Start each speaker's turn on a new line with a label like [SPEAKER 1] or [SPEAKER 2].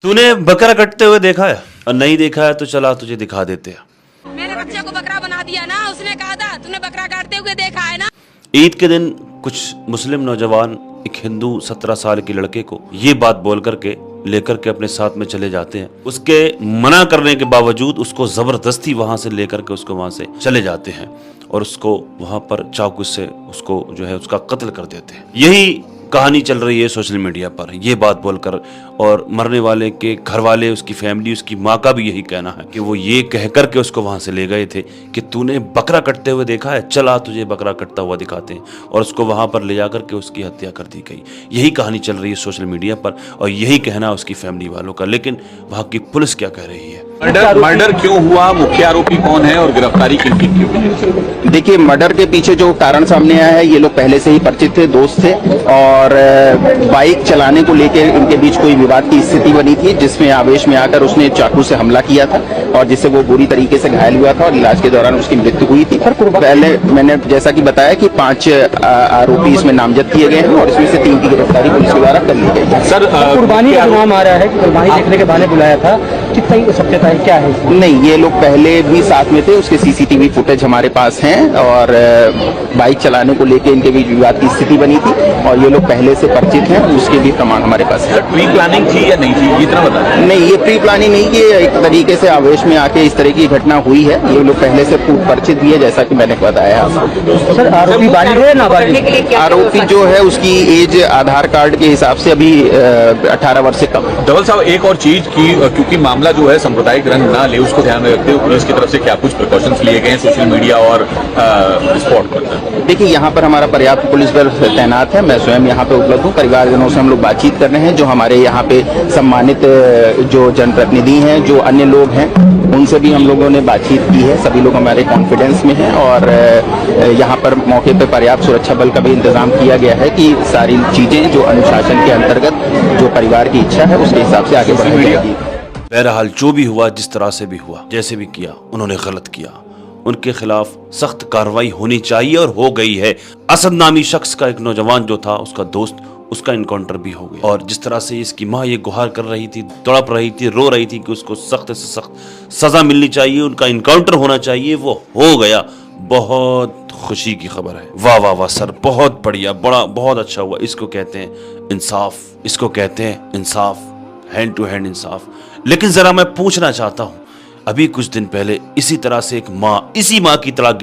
[SPEAKER 1] तूने बकरा कटते हुए देखा है? और नहीं देखा है तो चला तुझे दिखा देते हैं।
[SPEAKER 2] मेरे बच्चे को बकरा बना दिया ना, उसने कहा था तूने बकरा काटते हुए देखा है ना।
[SPEAKER 1] ईद के दिन कुछ मुस्लिम नौजवान एक हिंदू 17 साल के लड़के को ये बात बोल करके लेकर के अपने साथ में चले जाते हैं। उसके मना करने के बावजूद उसको जबरदस्ती वहां से लेकर के उसको वहां से चले जाते हैं और उसको वहां पर चाकू से उसको जो है उसका कत्ल कर देते हैं। यही कहानी चल रही है सोशल मीडिया पर ये बात बोलकर, और मरने वाले के घर वाले, उसकी फैमिली, उसकी माँ का भी यही कहना है कि वो ये कह कर के उसको वहां से ले गए थे कि तूने बकरा कटते हुए देखा है, चला तुझे बकरा कटता हुआ दिखाते हैं, और उसको वहां पर ले जाकर के उसकी हत्या कर दी गई। यही कहानी चल रही है सोशल मीडिया पर और यही कहना उसकी फैमिली वालों का। लेकिन वहां की पुलिस क्या कह रही है?
[SPEAKER 3] मर्डर क्यों हुआ, मुख्य आरोपी कौन है और गिरफ्तारी किन की हुई?
[SPEAKER 4] देखिए, मर्डर के पीछे जो कारण सामने आया है, ये लोग पहले से ही परिचित थे, दोस्त थे, और बाइक चलाने को लेकर इनके बीच कोई विवाद की स्थिति बनी थी, जिसमें आवेश में आकर उसने चाकू से हमला किया था और जिससे वो बुरी तरीके से घायल हुआ था और इलाज के दौरान उसकी मृत्यु हुई थी। पहले मैंने जैसा कि बताया कि 5 आरोपी इसमें नामजद किए गए हैं और इसमें से 3 की गिरफ्तारी पुलिस के द्वारा कर ली गई है।
[SPEAKER 3] सर,
[SPEAKER 5] कुर्बानी का नाम आ रहा है कि कुर्बानी देखने के बहाने बुलाया था, कितना ही सत्यता है, क्या है?
[SPEAKER 4] नहीं, ये लोग पहले भी साथ में थे, उसके सीसीटीवी फुटेज हमारे पास हैं और बाइक चलाने को लेकर इनके बीच विवाद की स्थिति बनी थी और ये लोग पहले से परिचित हैं, उसके भी प्रमाण हमारे पास है।
[SPEAKER 3] प्री प्लानिंग थी या नहीं थी, इतना बता?
[SPEAKER 4] नहीं, ये प्री प्लानिंग नहीं, कि एक तरीके से आवेश में आके इस तरह की घटना हुई है। ये लोग पहले से परिचित भी है, जैसा कि मैंने बताया।
[SPEAKER 5] सर, आरोपी बालिग है नाबालिग?
[SPEAKER 4] आरोपी जो है उसकी एज आधार कार्ड के हिसाब से अभी 18 वर्ष से कम है।
[SPEAKER 3] धवल साहब, एक और चीज की, क्योंकि मामला जो है सांप्रदायिक रंग ना ले, उसको ध्यान में रखते हुए पुलिस की तरफ से क्या कुछ प्रिकॉशंस लिए गए हैं सोशल मीडिया और स्पॉट पर?
[SPEAKER 4] देखिए, यहाँ पर हमारा पर्याप्त पुलिस बल तैनात है, मैं स्वयं यहाँ पे उपलब्ध हूँ। परिवारजनों से हम लोग बातचीत कर रहे हैं, जो हमारे यहाँ पे सम्मानित जो जनप्रतिनिधि हैं, जो अन्य लोग हैं, उनसे भी हम लोगों ने बातचीत की है। सभी लोग हमारे कॉन्फिडेंस में हैं और यहाँ पर मौके पर पर्याप्त सुरक्षा बल का भी इंतजाम किया गया है कि सारी चीजें जो अनुशासन के अंतर्गत जो परिवार की इच्छा है उसके हिसाब से आगे बढ़ाई जाएगी।
[SPEAKER 1] बहरहाल जो भी हुआ, जिस तरह से भी हुआ, जैसे भी किया, उन्होंने गलत किया। उनके खिलाफ सख्त कार्रवाई होनी चाहिए और हो गई है। असद नामी शख्स का एक नौजवान जो था, उसका दोस्त, उसका इनकाउंटर भी हो गया। और जिस तरह से इसकी माँ ये गुहार कर रही थी, तड़प रही थी, रो रही थी कि उसको सख्त से सख्त सजा मिलनी चाहिए, उनका इनकाउंटर होना चाहिए, वो हो गया। बहुत खुशी की खबर है। वाह वाह वाह सर, बहुत बढ़िया, बड़ा बहुत अच्छा हुआ। इसको कहते हैं इंसाफ, इसको कहते हैं इंसाफ, हैंड टू हैंड इंसाफ। लेकिन जरा मैं पूछना चाहता हूं, अभी कुछ दिन पहले इसी तरह से एक माँ, इसी माँ की तलाक